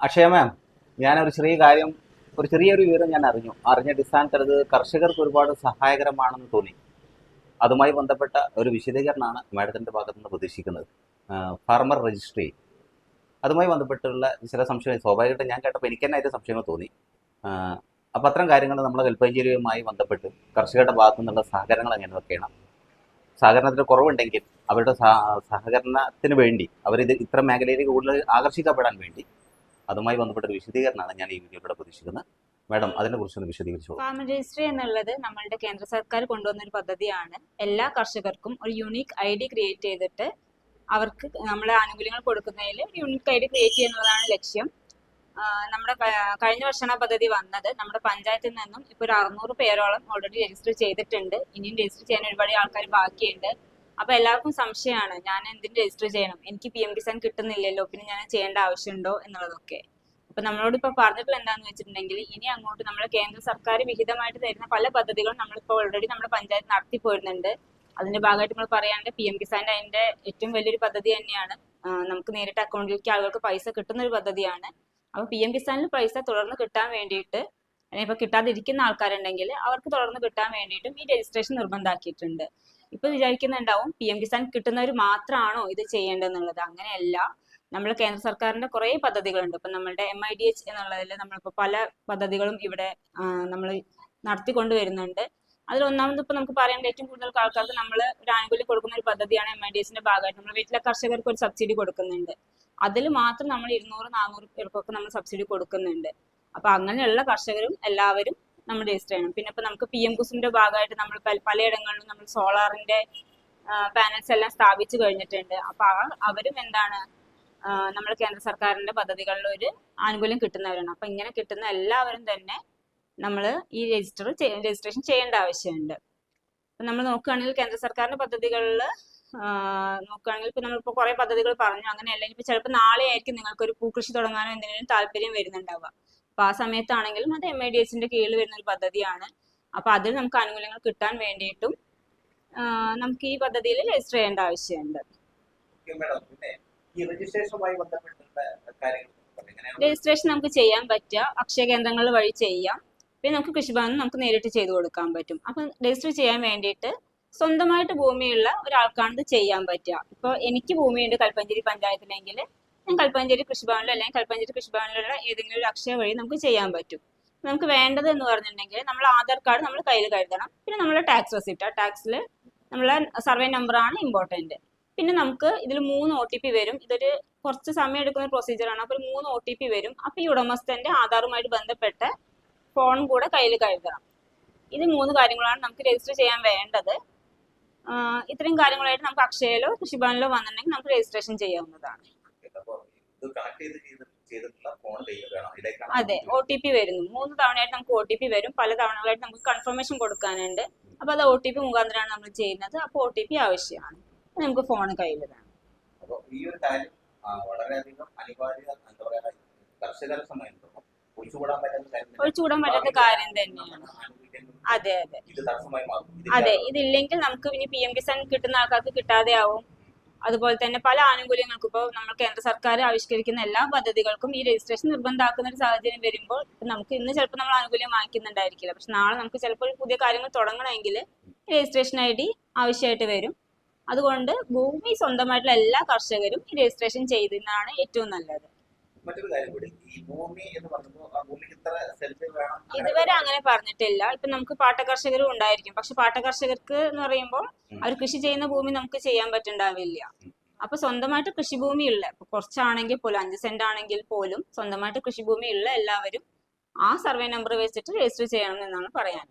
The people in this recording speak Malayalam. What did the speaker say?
അക്ഷയ മാം, ഞാനൊരു ചെറിയ കാര്യം, ഒരു ചെറിയൊരു വിവരം ഞാൻ അറിഞ്ഞ അടിസ്ഥാനത്തിൽ അത് കർഷകർക്ക് ഒരുപാട് സഹായകരമാണെന്ന് തോന്നി. അതുമായി ബന്ധപ്പെട്ട ഒരു വിശദീകരണമാണ് മാഡത്തിൻ്റെ ഭാഗത്തു നിന്ന് പ്രതീക്ഷിക്കുന്നത്. ഫാർമർ രജിസ്ട്രി, അതുമായി ബന്ധപ്പെട്ടുള്ള ചില സംശയങ്ങൾ സ്വാഭാവികമായിട്ടും ഞാൻ കേട്ടപ്പോൾ എനിക്ക് തന്നെ അതിൻ്റെ സംശയങ്ങൾ തോന്നി. അപ്പോൾ അത്തരം കാര്യങ്ങൾ നമ്മൾ കൽപ്പഞ്ചേരിയുമായി ബന്ധപ്പെട്ട് കർഷകരുടെ ഭാഗത്തു നിന്നുള്ള സഹകരണങ്ങൾ എങ്ങനെയൊക്കെയാണ്, സഹകരണത്തിന് കുറവുണ്ടെങ്കിൽ അവരുടെ സഹകരണത്തിന് വേണ്ടി അവരിത് ഇത്തരം മേഖലയിലേക്ക് കൂടുതൽ ആകർഷിക്കപ്പെടാൻ വേണ്ടി അതുമായി ബന്ധപ്പെട്ട ഒരു വിശദീകരണമാണ് ഞാൻ ഈ വീഡിയോയിലൂടെ പ്രതീക്ഷിക്കുന്നത്. മാഡം അതിനെ കുറിച്ചൊന്ന് വിശദീകരിച്ചോളൂ. ഫാമർ രജിസ്ട്രി എന്നുള്ളത് നമ്മളുടെ കേന്ദ്ര സർക്കാർ കൊണ്ടുവന്ന ഒരു പദ്ധതിയാണ്. എല്ലാ കർഷകർക്കും ഒരു യൂണീക്ക് ID ക്രിയേറ്റ് ചെയ്തിട്ട് അവർക്ക് നമ്മുടെ ആനുകൂല്യങ്ങൾ കൊടുക്കുന്നതിൽ യൂണീക്ക് ID ക്രിയേറ്റ് ചെയ്യുന്നതാണ് ലക്ഷ്യം. നമ്മുടെ കഴിഞ്ഞ വർഷമാണ് ആ പദ്ധതി വന്നത്. നമ്മുടെ പഞ്ചായത്തിൽ നിന്നും ഇപ്പോൾ ഒരു 600 പേരോളം ഓൾറെഡി രജിസ്റ്റർ ചെയ്തിട്ടുണ്ട്. ഇനിയും രജിസ്റ്റർ ചെയ്യാൻ ഒരുപാട് ആൾക്കാർ ബാക്കിയുണ്ട്. അപ്പൊ എല്ലാവർക്കും സംശയമാണ്, ഞാൻ എന്തിന് രജിസ്റ്റർ ചെയ്യണം, എനിക്ക് PM കിസാൻ കിട്ടുന്നില്ലല്ലോ, പിന്നെ ഞാൻ ചെയ്യേണ്ട ആവശ്യമുണ്ടോ എന്നുള്ളതൊക്കെ. അപ്പൊ നമ്മളോട് ഇപ്പൊ പറഞ്ഞിട്ടുള്ള എന്താന്ന് വെച്ചിട്ടുണ്ടെങ്കിൽ, ഇനി അങ്ങോട്ട് നമ്മുടെ കേന്ദ്ര സർക്കാർ വിഹിതമായിട്ട് തരുന്ന പല പദ്ധതികളും നമ്മളിപ്പോ ഓൾറെഡി നമ്മുടെ പഞ്ചായത്ത് നടത്തി പോരുന്നുണ്ട്. അതിന്റെ ഭാഗമായിട്ട് നമ്മൾ പറയാണ്ട് PM കിസാന്റെ അതിന്റെ ഏറ്റവും വലിയൊരു പദ്ധതി തന്നെയാണ്. നമുക്ക് നേരിട്ട് അക്കൗണ്ടിലേക്ക് ആളുകൾക്ക് പൈസ കിട്ടുന്ന ഒരു പദ്ധതിയാണ്. അപ്പൊ PM കിസാനിൽ പൈസ തുടർന്ന് കിട്ടാൻ വേണ്ടിയിട്ട്, ഇപ്പൊ കിട്ടാതിരിക്കുന്ന ആൾക്കാരുണ്ടെങ്കിൽ അവർക്ക് തുടർന്ന് കിട്ടാൻ വേണ്ടിയിട്ടും ഈ രജിസ്ട്രേഷൻ നിർബന്ധമാക്കിയിട്ടുണ്ട്. ഇപ്പൊ വിചാരിക്കുന്നുണ്ടാവും PM കിസാൻ കിട്ടുന്നവർ മാത്രമാണോ ഇത് ചെയ്യേണ്ടതെന്നുള്ളത്. അങ്ങനെയല്ല. നമ്മൾ കേന്ദ്ര സർക്കാരിന്റെ കുറെ പദ്ധതികളുണ്ട്. ഇപ്പൊ നമ്മളുടെ MIDH എന്നുള്ളതിൽ നമ്മളിപ്പോ പല പദ്ധതികളും ഇവിടെ നമ്മൾ നടത്തിക്കൊണ്ടുവരുന്നുണ്ട്. അതിൽ ഒന്നാമത് ഇപ്പൊ നമുക്ക് പറയേണ്ട ഏറ്റവും കൂടുതൽ ആൾക്കാർക്ക് നമ്മൾ ഒരു ആനുകൂല്യം കൊടുക്കുന്ന ഒരു പദ്ധതിയാണ് MIDHന്റെ ഭാഗമായിട്ട് നമ്മൾ വീട്ടിലെ കർഷകർക്ക് ഒരു സബ്സിഡി കൊടുക്കുന്നുണ്ട്. അതിൽ മാത്രം നമ്മൾ 200-400 പേർക്കൊക്കെ നമ്മൾ സബ്സിഡി കൊടുക്കുന്നുണ്ട്. അപ്പൊ അങ്ങനെയുള്ള കർഷകരും എല്ലാവരും നമ്മൾ രജിസ്റ്റർ ചെയ്യണം. പിന്നെ ഇപ്പൊ നമുക്ക് PM കുസുമിന്റെ ഭാഗമായിട്ട് നമ്മൾ പലയിടങ്ങളിലും നമ്മൾ സോളാറിന്റെ പാനൽസ് എല്ലാം സ്ഥാപിച്ചു കഴിഞ്ഞിട്ടുണ്ട്. അപ്പൊ അവരും എന്താണ്, നമ്മൾ കേന്ദ്ര സർക്കാരിന്റെ പദ്ധതികളിൽ ഒരു ആനുകൂല്യം കിട്ടുന്നവരാണ്. അപ്പൊ ഇങ്ങനെ കിട്ടുന്ന എല്ലാവരും തന്നെ നമ്മൾ ഈ രജിസ്ട്രേഷൻ ചെയ്യേണ്ട ആവശ്യമുണ്ട്. അപ്പൊ നമ്മൾ നോക്കുകയാണെങ്കിൽ കേന്ദ്ര സർക്കാരിന്റെ പദ്ധതികളിൽ നോക്കുകയാണെങ്കിൽ ഇപ്പൊ നമ്മളിപ്പോ കുറെ പദ്ധതികൾ പറഞ്ഞു. അങ്ങനെയല്ല, ഇപ്പൊ ചിലപ്പോൾ നാളെ ആയിരിക്കും നിങ്ങൾക്കൊരു പൂക്കൃഷി തുടങ്ങാനോ എന്തെങ്കിലും താല്പര്യം വരുന്നുണ്ടാവുക. അപ്പൊ ആ സമയത്താണെങ്കിലും അത് MIDHന്റെ കീഴിൽ വരുന്ന ഒരു പദ്ധതിയാണ്. അപ്പൊ അതിൽ നമുക്ക് ആനുകൂല്യങ്ങൾ കിട്ടാൻ വേണ്ടിയിട്ടും നമുക്ക് ഈ പദ്ധതിയിൽ രജിസ്റ്റർ ചെയ്യേണ്ട ആവശ്യമുണ്ട്. രജിസ്ട്രേഷൻ നമുക്ക് ചെയ്യാൻ പറ്റുക അക്ഷയ കേന്ദ്രങ്ങൾ വഴി ചെയ്യാം. പിന്നെ നമുക്ക് കൃഷിഭവനിൽ നമുക്ക് നേരിട്ട് ചെയ്തു കൊടുക്കാൻ പറ്റും. അപ്പൊ രജിസ്റ്റർ ചെയ്യാൻ വേണ്ടിയിട്ട് സ്വന്തമായിട്ട് ഭൂമിയുള്ള ഒരാൾക്കാണ് ഇത് ചെയ്യാൻ പറ്റുക. ഇപ്പോൾ എനിക്ക് ഭൂമിയുണ്ട് കൽപ്പഞ്ചേരി പഞ്ചായത്തിലെങ്കിൽ ഞാൻ കൽപ്പഞ്ചേരി കൃഷിഭവനിലോ അല്ലെങ്കിൽ കൽപ്പഞ്ചേരി കൃഷിഭവനിലുള്ള ഏതെങ്കിലും ഒരു അക്ഷയ വഴി നമുക്ക് ചെയ്യാൻ പറ്റും. നമുക്ക് വേണ്ടത് എന്ന് പറഞ്ഞിട്ടുണ്ടെങ്കിൽ നമ്മൾ ആധാർ കാർഡ് നമ്മൾ കയ്യിൽ കരുതണം. പിന്നെ നമ്മുടെ ടാക്സ് റെസിപ്റ്റ്, ആ ടാക്സിൽ നമ്മളെ സർവേ നമ്പറാണ് ഇമ്പോർട്ടൻറ്റ്. പിന്നെ നമുക്ക് ഇതിൽ 3 OTP വരും. ഇതൊരു കുറച്ച് സമയം എടുക്കുന്ന പ്രൊസീജിയറാണ്. അപ്പോൾ 3 OTP വരും. അപ്പോൾ ഈ ഉടമസ്ഥന്റെ ആധാറുമായിട്ട് ബന്ധപ്പെട്ട ഫോൺ കൂടെ കയ്യിൽ കരുതണം. ഇത് 3 കാര്യങ്ങളാണ് നമുക്ക് രജിസ്റ്റർ ചെയ്യാൻ വേണ്ടത്. ഇത്രയും കാര്യങ്ങളായിട്ട് നമുക്ക് അക്ഷയയിലോ കൃഷിഭവനിലോ വന്നിട്ടുണ്ടെങ്കിൽ നമുക്ക് രജിസ്ട്രേഷൻ ചെയ്യാവുന്നതാണ്. അതെ, OTP വരുന്നു. 3 തവണയായിട്ട് നമുക്ക് OTP വരും. പല തവണകളായിട്ട് നമുക്ക് കൺഫർമേഷൻ കൊടുക്കാനുണ്ട്. അപ്പൊ അത് OTP മുഖാന്തരമാണ് നമ്മൾ ചെയ്യുന്നത്. അപ്പൊ OTP ആവശ്യമാണ്. നമുക്ക് ഫോൺ കയ്യിൽ വേണം. ഒഴിച്ചുകൂടാൻ പറ്റാത്ത കാര്യം തന്നെയാണ്. അതെ അതെ അതെ, ഇതില്ലെങ്കിൽ നമുക്ക് ഇനി PM കിസാൻ കിട്ടുന്ന ആൾക്കാർക്ക് കിട്ടാതെ ആവും. അതുപോലെ തന്നെ പല ആനുകൂല്യങ്ങൾക്കും ഇപ്പോൾ നമ്മൾ കേന്ദ്ര സർക്കാർ ആവിഷ്കരിക്കുന്ന എല്ലാ പദ്ധതികൾക്കും ഈ രജിസ്ട്രേഷൻ നിർബന്ധമാക്കുന്ന ഒരു സാഹചര്യം വരുമ്പോൾ നമുക്ക് ഇന്ന് ചിലപ്പോൾ നമ്മൾ ആനുകൂല്യം വാങ്ങിക്കുന്നുണ്ടായിരിക്കില്ല. പക്ഷെ നാളെ നമുക്ക് ചിലപ്പോൾ പുതിയ കാര്യങ്ങൾ തുടങ്ങണമെങ്കിൽ രജിസ്ട്രേഷൻ ID ആവശ്യമായിട്ട് വരും. അതുകൊണ്ട് ഭൂമി സ്വന്തമായിട്ടുള്ള എല്ലാ കർഷകരും ഈ രജിസ്ട്രേഷൻ ചെയ്യുന്നതാണ് ഏറ്റവും നല്ലത്. ഇതുവരെ അങ്ങനെ പറഞ്ഞിട്ടില്ല. ഇപ്പൊ നമുക്ക് പാട്ടകർഷകരും ഉണ്ടായിരിക്കും. പക്ഷെ പാട്ടകർഷകർക്ക് എന്ന് പറയുമ്പോൾ അവർ കൃഷി ചെയ്യുന്ന ഭൂമി നമുക്ക് ചെയ്യാൻ പറ്റുണ്ടാവില്ല. അപ്പൊ സ്വന്തമായിട്ട് കൃഷിഭൂമി ഉള്ള, ഇപ്പൊ കുറച്ചാണെങ്കിൽ പോലും 5 സെന്റ് ആണെങ്കിൽ പോലും സ്വന്തമായിട്ട് കൃഷിഭൂമി ഉള്ള എല്ലാവരും ആ സർവേ നമ്പർ വെച്ചിട്ട് രജിസ്റ്റർ ചെയ്യണം എന്നാണ് പറയാൻ.